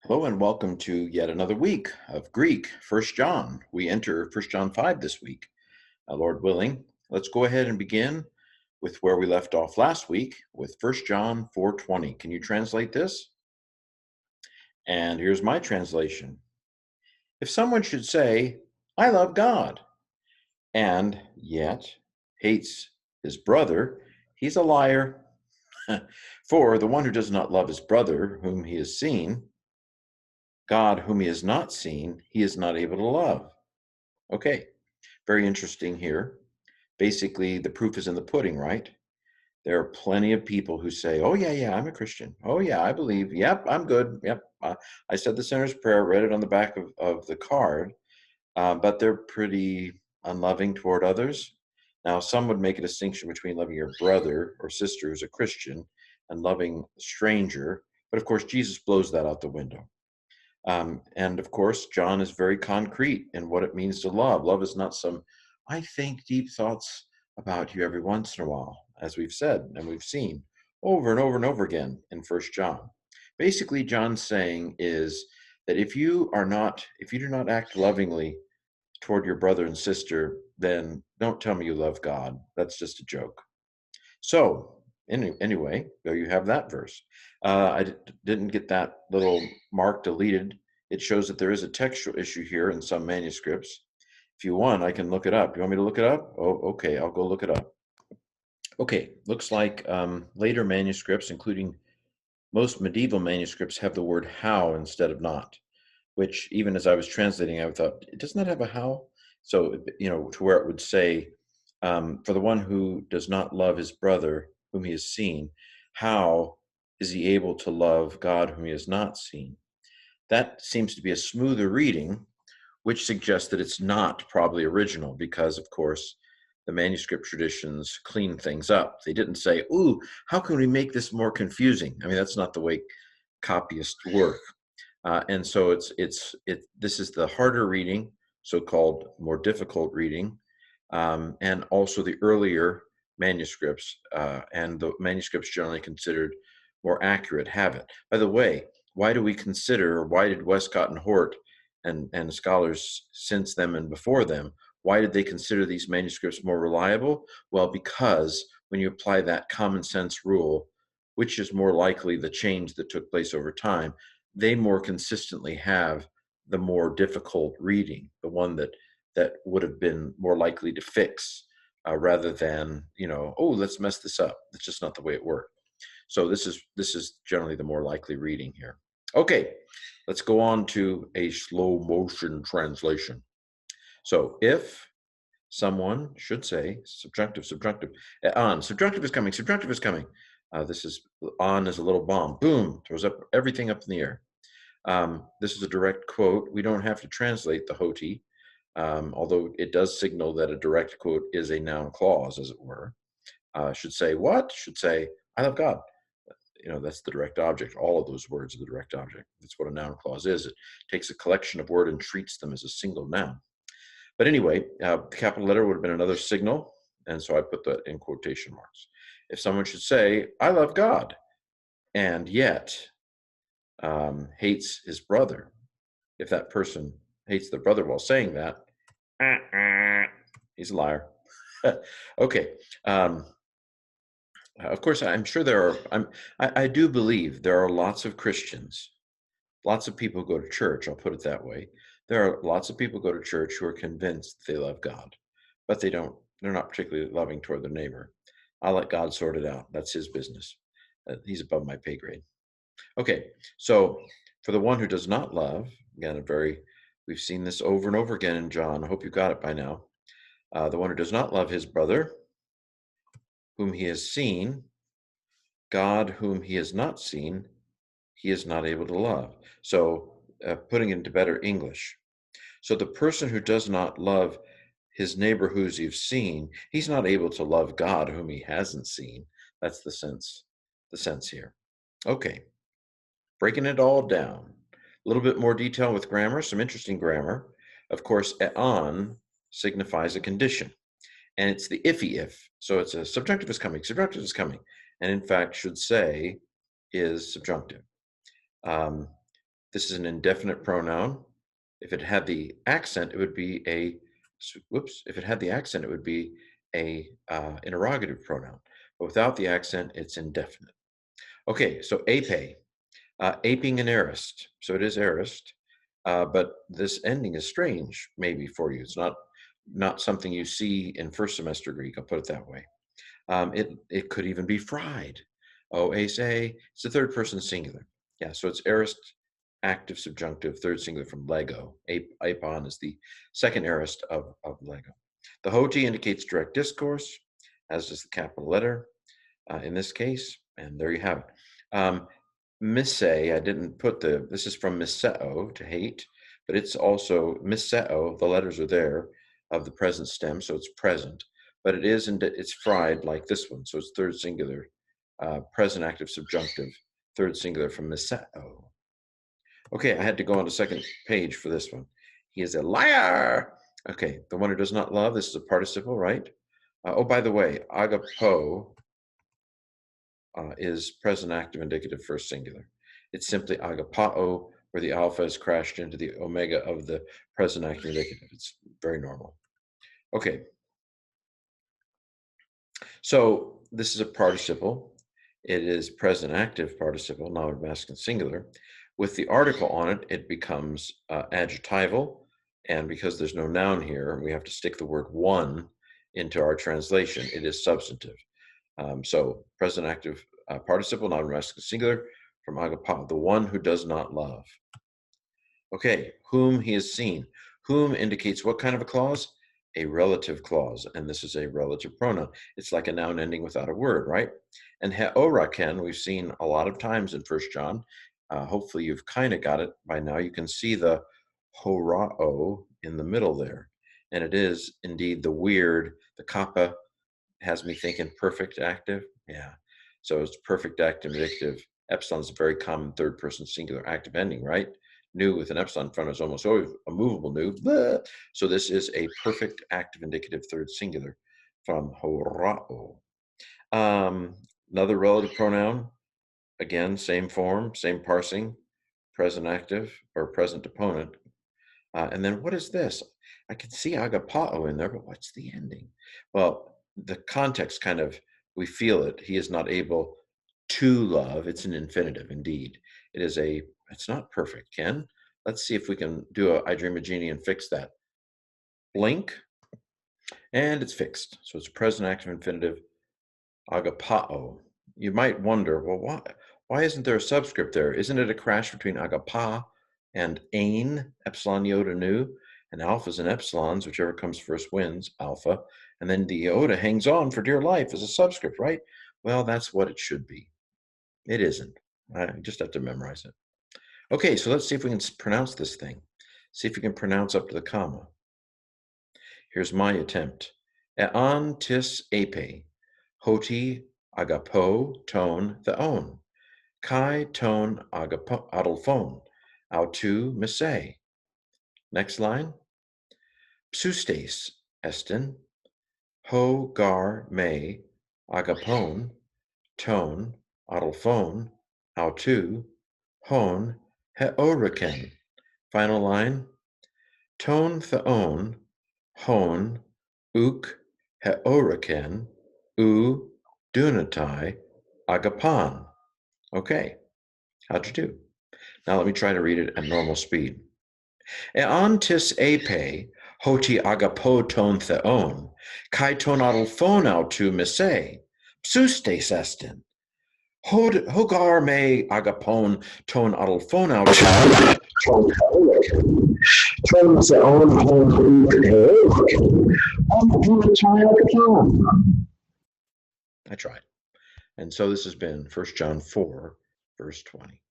Hello and welcome to yet another week of Greek, First John. We enter First John 5 this week. Lord willing, let's go ahead and begin with where we left off last week with First John 4:20. Can you translate this? And here's my translation. If someone should say, I love God, and yet hates his brother, he's a liar. For the one who does not love his brother, whom he has seen, God, whom he has not seen, he is not able to love. Okay, very interesting here. Basically, the proof is in the pudding, right? There are plenty of people who say, oh, yeah, I'm a Christian. Oh, yeah, I believe. Yep, I'm good. Yep. I said the sinner's prayer, read it on the back of the card, but they're pretty unloving toward others. Now, some would make a distinction between loving your brother or sister who's a Christian and loving a stranger. But of course, Jesus blows that out the window. And of course, John is very concrete in what it means to love. Love is not some, I think deep thoughts about you every once in a while, as we've said and we've seen over and over and over again in First John. Basically, John's saying is that if you do not act lovingly toward your brother and sister, then don't tell me you love God. That's just a joke. So, anyway, there you have that verse. Didn't get that little mark deleted. It shows that there is a textual issue here in some manuscripts. If you want, I can look it up. Do you want me to look it up? Oh, okay, I'll go look it up. Okay, looks like later manuscripts, including most medieval manuscripts, have the word how instead of not, which even as I was translating, I thought, it does not have a how. So, to where it would say, for the one who does not love his brother whom he has seen, how is he able to love God whom he has not seen? That seems to be a smoother reading, which suggests that it's not probably original because, of course, the manuscript traditions clean things up. They didn't say, ooh, how can we make this more confusing? I mean, that's not the way copyists work. And so this is the harder reading, so-called more difficult reading, and also the earlier manuscripts, and the manuscripts generally considered more accurate have it. By the way, why did Westcott and Hort and scholars since them and before them, why did they consider these manuscripts more reliable? Well, because when you apply that common sense rule, which is more likely the change that took place over time, they more consistently have the more difficult reading, the one that would have been more likely to fix, rather than, oh, let's mess this up. That's just not the way it worked. So this is generally the more likely reading here. Okay, let's go on to a slow motion translation. So if someone should say, subjunctive, on, subjunctive is coming, subjunctive is coming. This is on is a little bomb, boom, throws up everything up in the air. This is a direct quote. We don't have to translate the hoti, although it does signal that a direct quote is a noun clause, as it were. Should say what? Should say, I love God. That's the direct object. All of those words are the direct object. That's what a noun clause is. It takes a collection of words and treats them as a single noun. But anyway, the capital letter would have been another signal, and so I put that in quotation marks. If someone should say, I love God, and yet hates his brother, if that person hates their brother while saying that, he's a liar. Okay. Of course, I'm sure I do believe there are lots of Christians, lots of people who go to church, I'll put it that way. There are lots of people who go to church who are convinced they love God, but they're not particularly loving toward their neighbor. I'll let God sort it out. That's his business. He's above my pay grade. Okay, so for the one who does not love, again, we've seen this over and over again in John. I hope you got it by now. The one who does not love his brother, whom he has seen, God, whom he has not seen, he is not able to love. So, putting it into better English. So, the person who does not love his neighbor who's you've seen, he's not able to love God, whom he hasn't seen. That's the sense here. Okay, breaking it all down. A little bit more detail with grammar, some interesting grammar. Of course, on signifies a condition, and it's the if. So it's a subjunctive is coming, subjunctive is coming, and in fact should say is subjunctive. This is an indefinite pronoun. If it had the accent, it would be a, if it had the accent, it would be a interrogative pronoun. But without the accent, it's indefinite. Okay, so ape, aping an aorist. So it is aorist, but this ending is strange, maybe for you. It's not something you see in first semester Greek. I'll put it that way. It could even be fried. Oase, it's the third person singular. Yeah, so it's aorist, active subjunctive, third singular from Lego. Apon is the second aorist of Lego. The hoti indicates direct discourse, as does the capital letter in this case, and there you have it. Mise, I didn't put this is from miseo, to hate, but it's also miseo, the letters are there, of the present stem, so it's present, but it's fried like this one, so it's third singular, present active subjunctive, third singular from miseo. Okay, I had to go on the second page for this one. He is a liar. Okay, the one who does not love, this is a participle, right? Oh, by the way, agapo is present active indicative first singular. It's simply agapao, where the alpha is crashed into the omega of the present active indicative. It's very normal. Okay. So this is a participle. It is present active participle, nominative masculine singular. With the article on it, it becomes adjectival. And because there's no noun here, we have to stick the word one into our translation. It is substantive. So present active participle, nominative masculine singular, from agapao, the one who does not love. Okay, whom he has seen. Whom indicates what kind of a clause? A relative clause, and this is a relative pronoun. It's like a noun ending without a word, right? And heoraken, we've seen a lot of times in 1 John. Hopefully you've kind of got it by now. You can see the horao in the middle there. And it is indeed the kappa has me thinking perfect active. Yeah, so it's perfect active indicative. Epsilon is a very common third person singular active ending, right? Nu with an epsilon in front is almost always a movable nu. So this is a perfect active indicative third singular from horao. Another relative pronoun, again, same form, same parsing, present active or present deponent. And then what is this? I can see agapao in there, but what's the ending? Well, the context kind of, we feel it. He is not able to love. It's an infinitive, indeed. It's not perfect, Ken. Let's see if we can do a I Dream of Jeannie and fix that. Blink, and it's fixed. So it's present active infinitive, agapao. You might wonder, well, why isn't there a subscript there? Isn't it a crash between agapa and ain, epsilon iota nu, and alphas and epsilons, whichever comes first wins, alpha, and then the iota hangs on for dear life as a subscript, right? Well, that's what it should be. It isn't. I just have to memorize it. Okay, so let's see if we can pronounce this thing. See if we can pronounce up to the comma. Here's my attempt. Ean tis ape, hoti agapo ton theon, kai ton agapo adelphon, autu mise. Next line. Psustes estin, ho gar me agapon, ton adelphon, autu, hon heoriken. Final line. Ton theon, hon, uk heoriken, u dunatai agapon. Okay, how'd you do? Now let me try to read it at normal speed. Ean tis ape, hoti agapo ton theon, kai ton adelphon autu mise, psustes estin. Hogar me agapon ton adelphon autu ton theon hon I tried. And so this has been 1 John 4, verse 20.